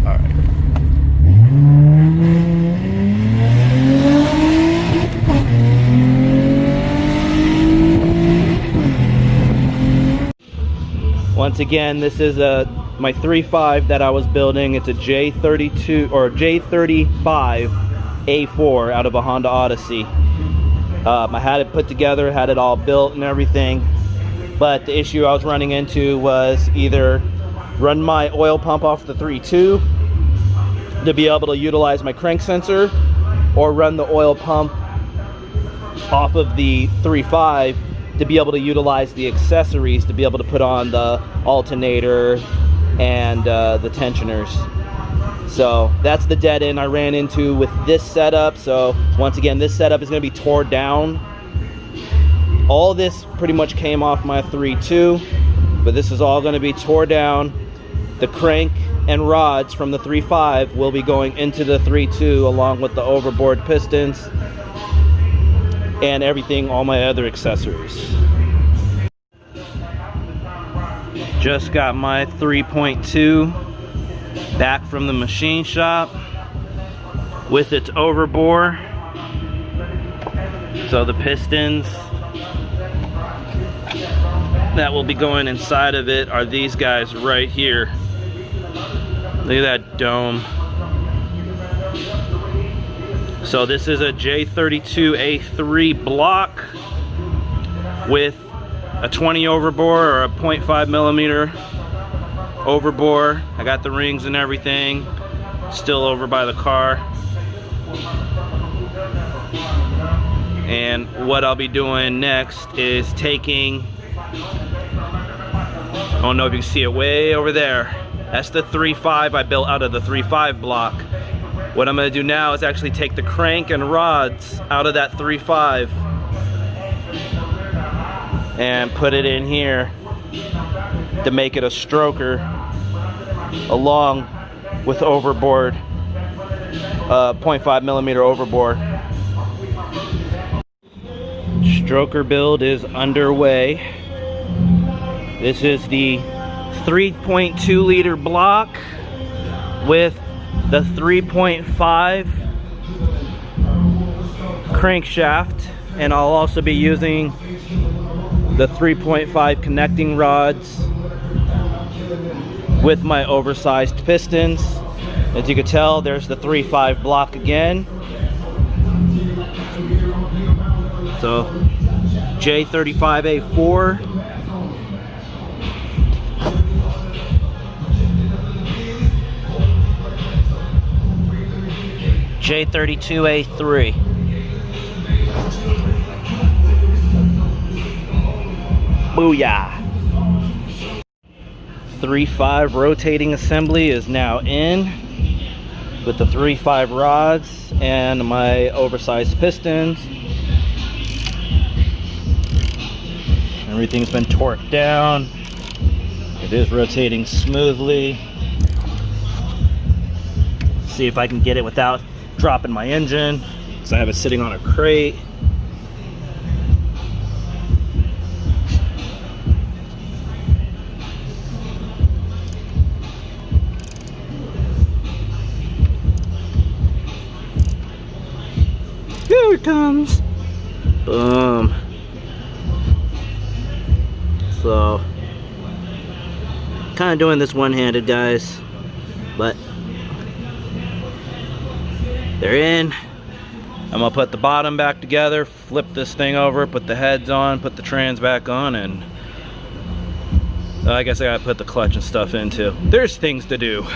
right. Once again, this is my 3.5 that I was building. It's a J32 or J35 A4 out of a Honda Odyssey. I had it put together, had it all built and everything, but the issue I was running into was either run my oil pump off the 3.2 to be able to utilize my crank sensor, or run the oil pump off of the 3.5 to be able to utilize the accessories, to be able to put on the alternator and the tensioners. So that's the dead end I ran into with this setup. So once again, this setup is going to be torn down. All this pretty much came off my 3.2, but this is all going to be torn down. The crank and rods from the 3.5 will be going into the 3.2 along with the overboard pistons and everything, all my other accessories. Just got my 3.2 back from the machine shop with its overbore. So the pistons that will be going inside of it are these guys right here. Look at that dome. So this is a J32A3 block with a 20 overbore or a 0.5 millimeter overbore. I got the rings and everything still over by the car. And what I'll be doing next is taking, I don't know if you can see it way over there, that's the 3.5 I built out of the 3.5 block. What I'm going to do now is actually take the crank and rods out of that 3.5 and put it in here to make it a stroker along with overboard, 0.5 millimeter overbore. Stroker build is underway. This is the 3.2 liter block with the 3.5 crankshaft, and I'll also be using the 3.5 connecting rods with my oversized pistons. As you can tell, there's the 3.5 block again. So J35A4. J32A3. Booyah! 3.5 rotating assembly is now in with the 3.5 rods and my oversized pistons. Everything's been torqued down. It is rotating smoothly. See if I can get it without dropping my engine, because I have it sitting on a crate. Here it comes. Boom. So, kind of doing this one-handed, guys, but they're in. I'm gonna put the bottom back together, flip this thing over, put the heads on, put the trans back on, and I guess I gotta put the clutch and stuff in too. There's things to do.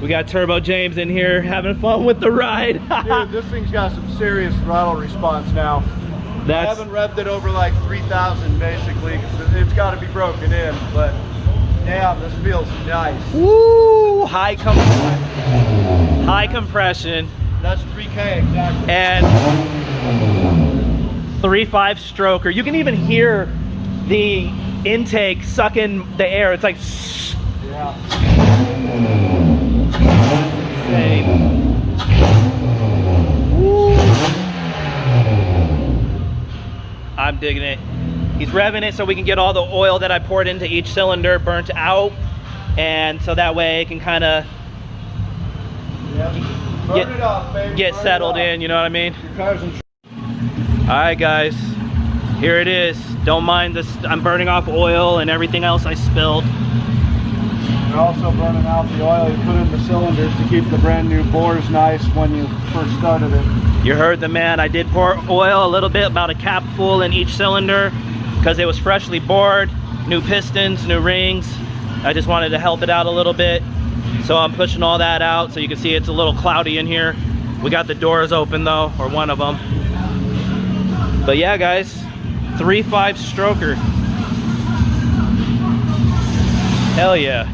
We got Turbo James in here having fun with the ride. Dude, this thing's got some serious throttle response now. I haven't revved it over like 3,000 basically, because it's got to be broken in, but damn, this feels nice. Woo! High compression. That's 3K exactly. And 3.5 stroker. You can even hear the intake sucking the air. It's like, yeah. I'm digging it. He's revving it so we can get all the oil that I poured into each cylinder burnt out, and so that way it can kind of get settled in, you know what I mean? Alright guys, here it is. Don't mind this, I'm burning off oil and everything else I spilled. You're also burning out the oil you put in the cylinders to keep the brand new bores nice when you first started it. You heard the man. I did pour oil a little bit, about a cap full in each cylinder, because it was freshly bored, new pistons, new rings. I just wanted to help it out a little bit. So I'm pushing all that out so you can see it's a little cloudy in here. We got the doors open though, or one of them. But yeah guys, 3.5 stroker. Hell yeah.